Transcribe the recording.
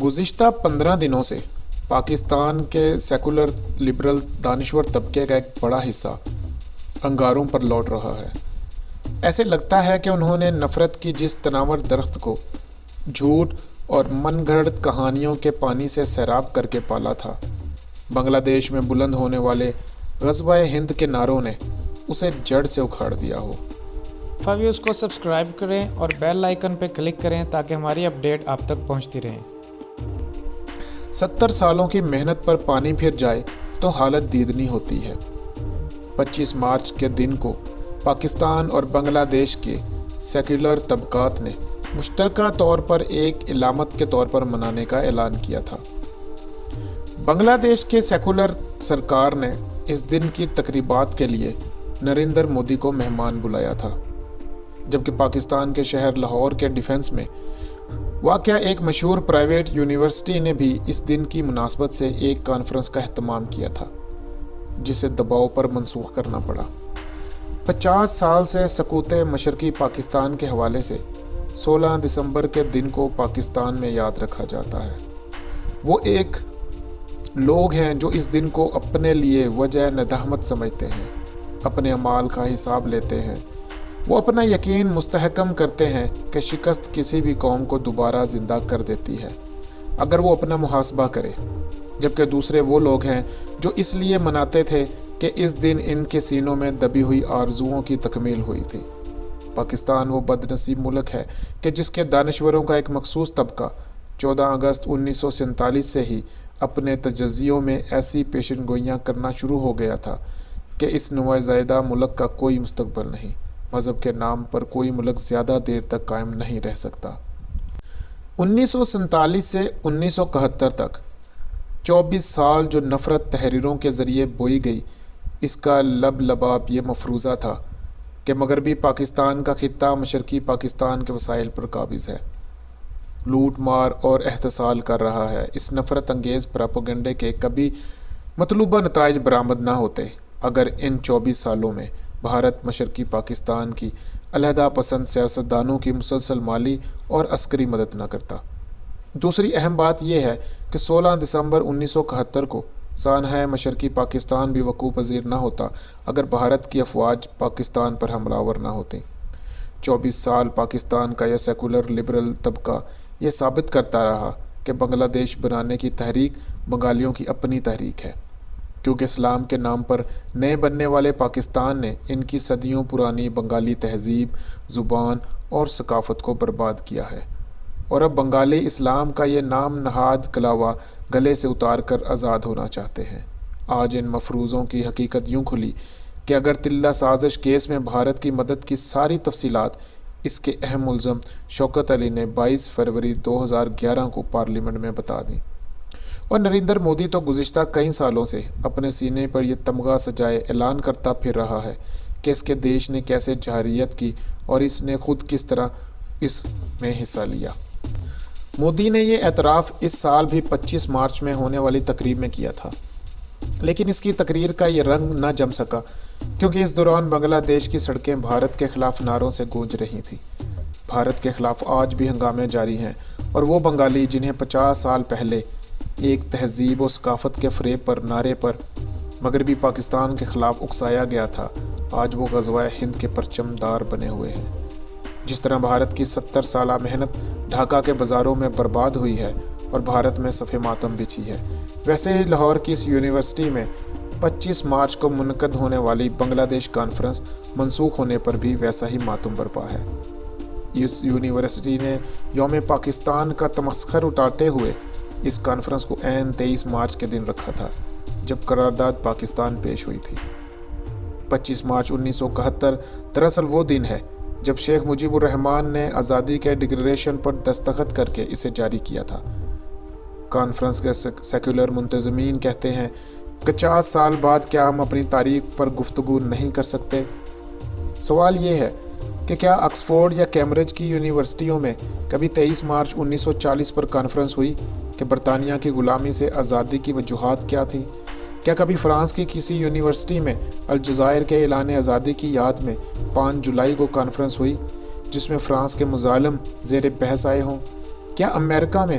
گزشتہ 15 دنوں سے پاکستان کے سیکولر لبرل دانشور طبقے کا ایک بڑا حصہ انگاروں پر لوٹ رہا ہے۔ ایسے لگتا ہے کہ انہوں نے نفرت کی جس تناور درخت کو جھوٹ اور من گھڑت کہانیوں کے پانی سے سیراب کر کے پالا تھا، بنگلہ دیش میں بلند ہونے والے غزوہ ہند کے نعروں نے اسے جڑ سے اکھاڑ دیا ہو۔ فویوز کو سبسکرائب کریں اور بیل آئیکن پہ کلک کریں تاکہ ہماری اپڈیٹ آپ تک پہنچتی رہیں۔ 70 سالوں کی محنت پر پانی پھر جائے تو حالت دیدنی ہوتی ہے۔ 25 مارچ کے دن کو پاکستان اور بنگلہ دیش کے سیکولر طبقات نے مشترکہ طور پر ایک علامت کے طور پر منانے کا اعلان کیا تھا۔ بنگلہ دیش کے سیکولر سرکار نے اس دن کی تقریبات کے لیے نریندر مودی کو مہمان بلایا تھا، جبکہ پاکستان کے شہر لاہور کے ڈیفنس میں واقع ایک مشہور پرائیویٹ یونیورسٹی نے بھی اس دن کی مناسبت سے ایک کانفرنس کا اہتمام کیا تھا، جسے دباؤ پر منسوخ کرنا پڑا۔ 50 سال سے سقوط مشرقی پاکستان کے حوالے سے 16 دسمبر کے دن کو پاکستان میں یاد رکھا جاتا ہے۔ وہ ایک لوگ ہیں جو اس دن کو اپنے لیے وجہ ندامت سمجھتے ہیں، اپنے اعمال کا حساب لیتے ہیں۔ وہ اپنا یقین مستحکم کرتے ہیں کہ شکست کسی بھی قوم کو دوبارہ زندہ کر دیتی ہے اگر وہ اپنا محاسبہ کرے، جبکہ دوسرے وہ لوگ ہیں جو اس لیے مناتے تھے کہ اس دن ان کے سینوں میں دبی ہوئی آرزوؤں کی تکمیل ہوئی تھی۔ پاکستان وہ بد نصیب ملک ہے کہ جس کے دانشوروں کا ایک مخصوص طبقہ 14 اگست 1947 سے ہی اپنے تجزیوں میں ایسی پیشن گوئیاں کرنا شروع ہو گیا تھا کہ اس نوع زائدہ ملک کا کوئی مستقبل نہیں، مذہب کے نام پر کوئی ملک زیادہ دیر تک قائم نہیں رہ سکتا۔ 1947 سے 1971 تک 24 سال جو نفرت تحریروں کے ذریعے بوئی گئی، اس کا لب لباب یہ مفروضہ تھا کہ مغربی پاکستان کا خطہ مشرقی پاکستان کے وسائل پر قابض ہے، لوٹ مار اور احتسال کر رہا ہے۔ اس نفرت انگیز پراپیگنڈے کے کبھی مطلوبہ نتائج برآمد نہ ہوتے اگر ان 24 سالوں میں بھارت مشرقی پاکستان کی علیحدہ پسند سیاستدانوں کی مسلسل مالی اور عسکری مدد نہ کرتا۔ دوسری اہم بات یہ ہے کہ 16 دسمبر 1971 کو سانحہ مشرقی پاکستان بھی وقوع پذیر نہ ہوتا اگر بھارت کی افواج پاکستان پر حملہ آور نہ ہوتیں۔ 24 سال پاکستان کا یہ سیکولر لبرل طبقہ یہ ثابت کرتا رہا کہ بنگلہ دیش بنانے کی تحریک بنگالیوں کی اپنی تحریک ہے، کیونکہ اسلام کے نام پر نئے بننے والے پاکستان نے ان کی صدیوں پرانی بنگالی تہذیب، زبان اور ثقافت کو برباد کیا ہے، اور اب بنگالی اسلام کا یہ نام نہاد کلاوہ گلے سے اتار کر آزاد ہونا چاہتے ہیں۔ آج ان مفروضوں کی حقیقت یوں کھلی کہ اگر تلہ سازش کیس میں بھارت کی مدد کی ساری تفصیلات اس کے اہم ملزم شوکت علی نے 22 فروری 2011 کو پارلیمنٹ میں بتا دیں، اور نریندر مودی تو گزشتہ کئی سالوں سے اپنے سینے پر یہ تمغہ سجائے اعلان کرتا پھر رہا ہے کہ اس کے دیش نے کیسے جارحیت کی اور اس نے خود کس طرح اس میں حصہ لیا۔ مودی نے یہ اعتراف اس سال بھی 25 مارچ میں ہونے والی تقریب میں کیا تھا، لیکن اس کی تقریر کا یہ رنگ نہ جم سکا کیونکہ اس دوران بنگلہ دیش کی سڑکیں بھارت کے خلاف نعروں سے گونج رہی تھیں۔ بھارت کے خلاف آج بھی ہنگامے جاری ہیں، اور وہ بنگالی جنہیں 50 سال پہلے ایک تہذیب و ثقافت کے فریب پر نعرے پر مغربی پاکستان کے خلاف اکسایا گیا تھا، آج وہ غزوہ ہند کے پرچم دار بنے ہوئے ہیں۔ جس طرح بھارت کی 70 سالہ محنت ڈھاکہ کے بازاروں میں برباد ہوئی ہے اور بھارت میں صف ماتم بچھی ہے، ویسے ہی لاہور کی اس یونیورسٹی میں 25 مارچ کو منعقد ہونے والی بنگلہ دیش کانفرنس منسوخ ہونے پر بھی ویسا ہی ماتم برپا ہے۔ اس یونیورسٹی نے یوم پاکستان کا تمسخر اٹھاتے ہوئے اس کانفرنس کو عین 23 مارچ کے دن رکھا تھا جب قرارداد پاکستان پیش ہوئی تھی۔ 25 مارچ 1971 دراصل وہ دن ہے جب شیخ مجیب الرحمان نے آزادی کے ڈکلریشن پر دستخط کر کے اسے جاری کیا تھا۔ کانفرنس کے سیکولر منتظمین کہتے ہیں 50 سال بعد کیا ہم اپنی تاریخ پر گفتگو نہیں کر سکتے؟ سوال یہ ہے کہ کیا آکسفورڈ یا کیمبرج کی یونیورسٹیوں میں کبھی 23 مارچ 1940 پر کانفرنس ہوئی کہ برطانیہ کی غلامی سے آزادی کی وجوہات کیا تھیں؟ کیا کبھی فرانس کی کسی یونیورسٹی میں الجزائر کے اعلان آزادی کی یاد میں 5 جولائی کو کانفرنس ہوئی جس میں فرانس کے مظالم زیر بحث آئے ہوں؟ کیا امریکہ میں